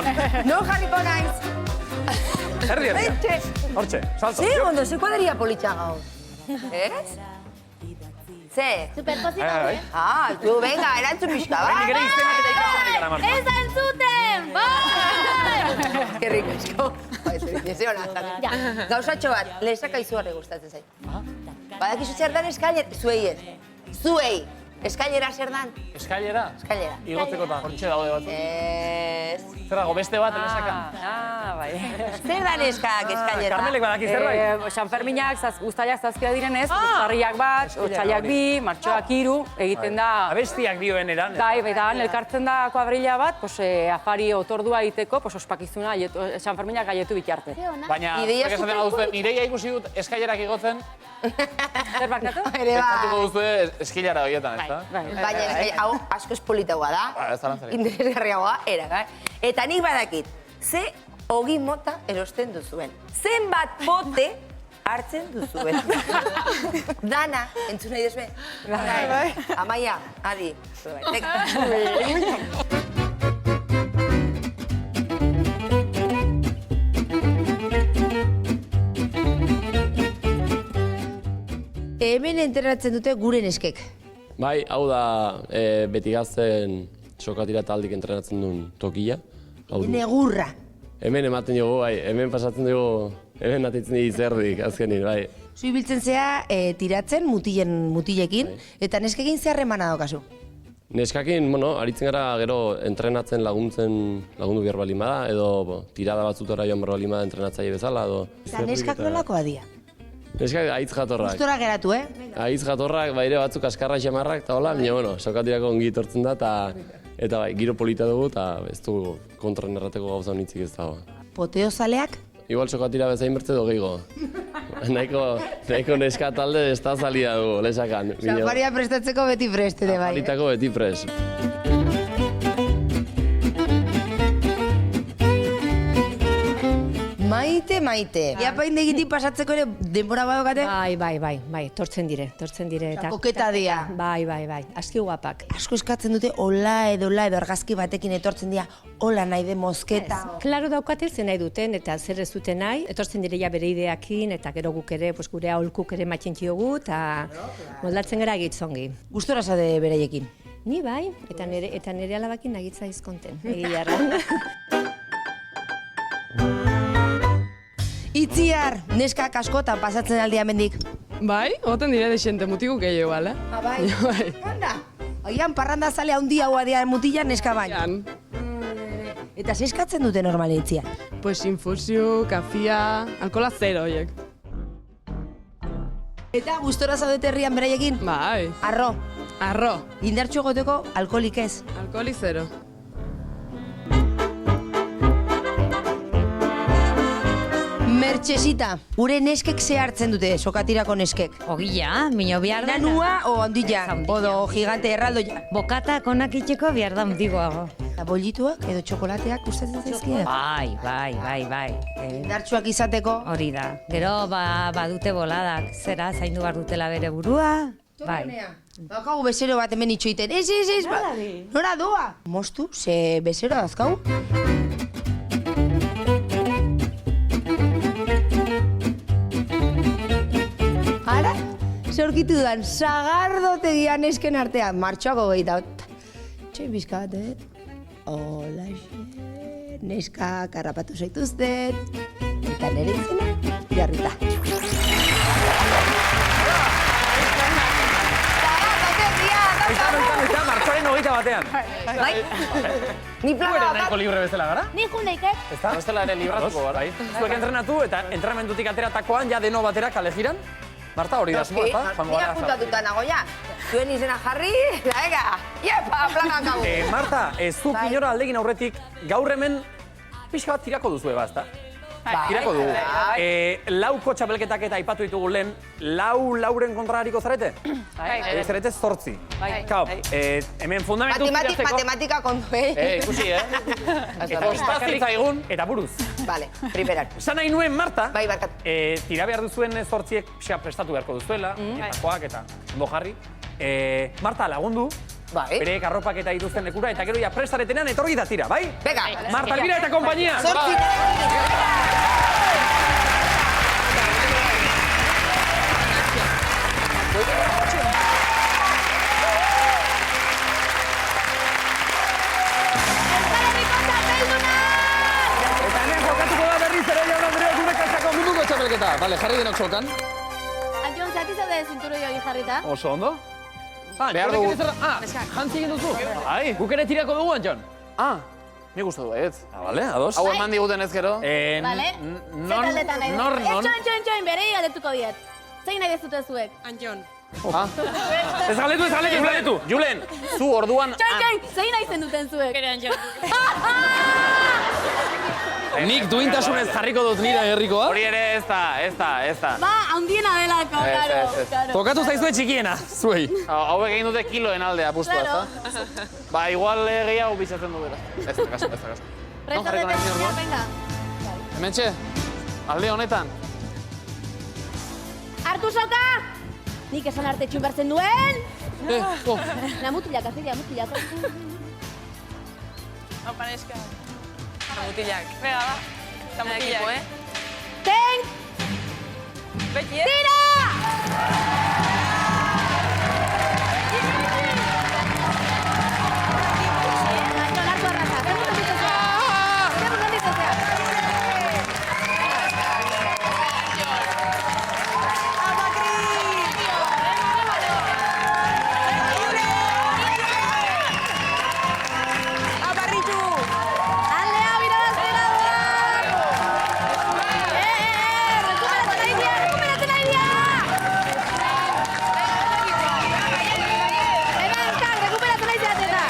non. Non jarriko naiz. Erdi. Hortxe, salto. Ze, ondo, ze kuadria politxa gaur. Ez? Ze? Superposito, eh? Ah, tu, venga, erantzun pixka, ba? Nik ere iztenak eta ikasten gara, Marta. Ez antzuten! Bai! Eskerrik asko. Gauzatxo bat, lehesaka izugarri gustatzen zait. Badakizu zer dan eskailera? Zuei ez. Zuei. Eskailera zer dan? Eskailera? Eskailera. Igotzekotan, hortxe daude batzuk. Ez. Zer dago, beste bat, lesakan? Bai. Zer dan eskak eskailera? Karmelek badaki zerbait? Sanferminak, uztailak zazpia direnez, uztarriak bat, otxailak bi, martxoak 3, egiten da... Abestiak dioen eran. Bai, eta elkartzen da kuadrilla bat, afari otordua egiteko, ospakizuna, Sanferminak gaietu bitarte. Baina, Ideia zuek esaten baduzue, nireia ikusi dut eskailerak igotzen, Zer barkatu? Ere pentsatuko bai. duzue eskilara horietan, ezta? Baina hau asko espolitagoa da. Ez zalantzarik. Interesgarriagoa, era. Eta nik badakit, ze ogi mota erosten duzuen. Zenbat bote hartzen duzuen. Dana, entzun nahi duzue? Bai. Amaia, adi. Hemen entrenatzen dute gure neskek. Bai, hau da beti gazten sokatira taldik entrenatzen duen tokia. Negurra. Hemen ematen dugu, bai, hemen pasatzen dugu, hemen atitzen dugu zerdik, azkenin, bai. Zu ibiltzen zea tiratzen mutilekin, eta neskekin zeharremana daukazu. Neskakin, bueno, aritzen gara gero entrenatzen lagundu behar bali bada, edo tirada batzutora joan behar bali bada entrenatzaile bezala, edo... Eta neskak nolakoa dira? Neskak aitz jatorrak. Gustora geratu, Aitz jatorrak, baire batzuk askarra xamarrak, eta hola, baina, bueno, sokatirako ongi etortzen da, eta bai, giro polita dugu, eta ez du kontran errateko gauza honitzik ez dago. Poteozaleak? Igual sokatira bezain bertze dogeigo. Nahiko neska talde ez da zalia dugu, lesakan. Safaria prestatzeko beti preste, bai. Safaritako beti pres. Maite. Iapaindegitik pasatzeko ere denbora badokate? Bai, tortzen dire. Eta koketa dia. Bai, aski guapak. Asko eskatzen dute hola edo argazki batekin etortzen dira hola nahi de mozketa. Klaro daukate zen nahi duten eta zer ez duten nahi. Etortzen dire ja bere ideakin eta gero guk ere, gure aholkuk ere matxentxiogu eta moldatzen gara egitzongi. Gustora zade beraiekin? Ni bai, eta nire alabakin nagitza izkonten. Egiarra. Itziar, neskak askotan pasatzen aldia mendik. Bai, goten dire desente mutiku gehiago, bale? Bai? Anda, agian parranda zale handi hau adia mutila neska baina. Eta zeskatzen dute normale itzia? Pues infusio, kafia, alkola zero, oiek. Eta gustora zaudete herrian beraiekin? Bai. Arro. Indartxo goteko alkoholik ez? Alkoholi zero. Mertxesita, gure neskek ze hartzen dute, sokatirako neskek? Ogia, minio behar da. Nanua o ondila, odo gigante erraldoia. Bokata konak itxeko behar da ondigoago. Eta bollituak edo txokolateak gustatzen zaizkie? Bai. Indartsuak izateko? Hori da. Gero badute boladak, zera, zaindu behar dutela bere burua. Bai. Bakagu bezero bat hemen itxoiten. Ez, nora doa? Mostu, ze bezero dazkau? Ara, zorkitu dudan, sagardotegian esken artean, martxoako gehieta. Txoin bizka bat, Hola, neska, karrapatu zaituzten. Eta nire izena, Jarrita. Eta martxoaren 21. Bai? Ni plana Guere nahiko libre bezala gara? Ni jundeiket. Ez da? Bestela ere libratuko gara. Zuek entrenatu eta entrenamentutik ateratakoan ja deno batera kalejiran? Marta, hori da zua, eta? Ni apuntatuta nago ja. Zuen izena jarri, ega, iepa, planak hau. Marta, ez du pinora aldegin aurretik, gaur hemen pixka bat tirako duzue, bazta? Tirako dugu. Lauko txapelketak eta aipatu ditugu lehen, lauren kontrariko zarete? Zarete 8. Kau, hemen fundamentu tiratzeko... Matematika kontu, Ikusi, Kostazitza egun eta buruz. Vale, primeran. Esan nahi nuen, Marta, Bai, barkatu. tira behar duzuen 8 pixka prestatu beharko duzuela, etakoak eta ondo jarri. Marta, lagundu, Bai. Bere arropak eta dituzten lekura, eta gero ja prestaretenean etorri da tira, bai? Venga. Marta Elvira eta konpainia! Zortzi. Eta hemen jokatuko da berriz ere Jaun Andreok gure kasako munduko txapelketa. Vale, jarri denok sokan. Antion, zati zaude zinturo joi jarrita? Oso ondo. Behar dugu. Jantzi egin duzu. Bai. Guk ere tirako dugu, Antion. Ni gustatu ez. Vale, ados. Hau eman diguten ez gero. Vale? Zetaldetan nahi dut. Txoin, berei galdetuko diet. Zein nahi dezute zuek? Antion. Ez galetu. Julen, zu orduan... Txoin, zein nahi zen duten zuek? Bere Antion. Nik duintasunez jarriko dut nire herrikoa. Hori ere ez da. Ba, handiena delako, karo. Tokatu zaizue txikiena, zuei. Hauek egin dute kiloen aldea apustu Claro. ezta? Ba, igual gehiago bizatzen du bera. Ez da kaso. Prestate tensión, venga. Hementxe, alde honetan. Hartu soka! Nik esan arte txun bertzen duen! Na, mutilak, mutilak. Mutilak. Bega, ba. Eta mutilak. Ten! Beti, Tira! Anton, hartu arraza. Zertu gendizazea. Aldea, birabaztera doa! Rekuperatzen nahi dira! Venga, Euskal, rekuperatzen nahi zirateta!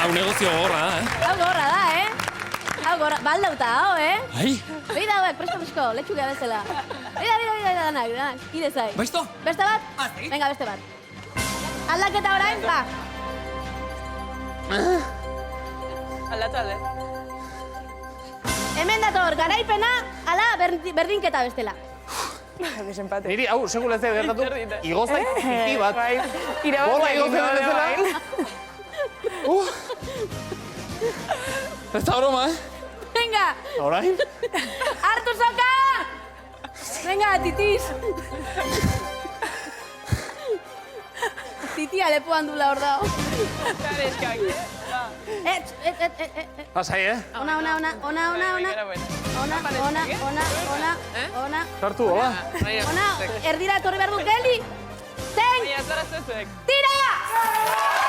Hau negozio gorra, Hau gorra da, Hau gorra, baldauta, hau, Ai. Behi da, hauek, presto, letxugea bezala. Behi da, danak, ire zai. Baisto? Beste bat? Venga, beste bat. Aldaketa orain, ba. Aldatu alde. Hemen dator, garaipena, ala berdinketa bestela. Desempate. Niri, hau, segula ez da gertatu, igozai txiki bat. Bola igozai bezala. Ez da broma, Venga, Orain? hartu soka! Venga, titiz. Titia lepoan dula hor dao. Pasai, Ona. Sartu, hola. Ona, erdira etorri behar dut geli. Ten! Tira!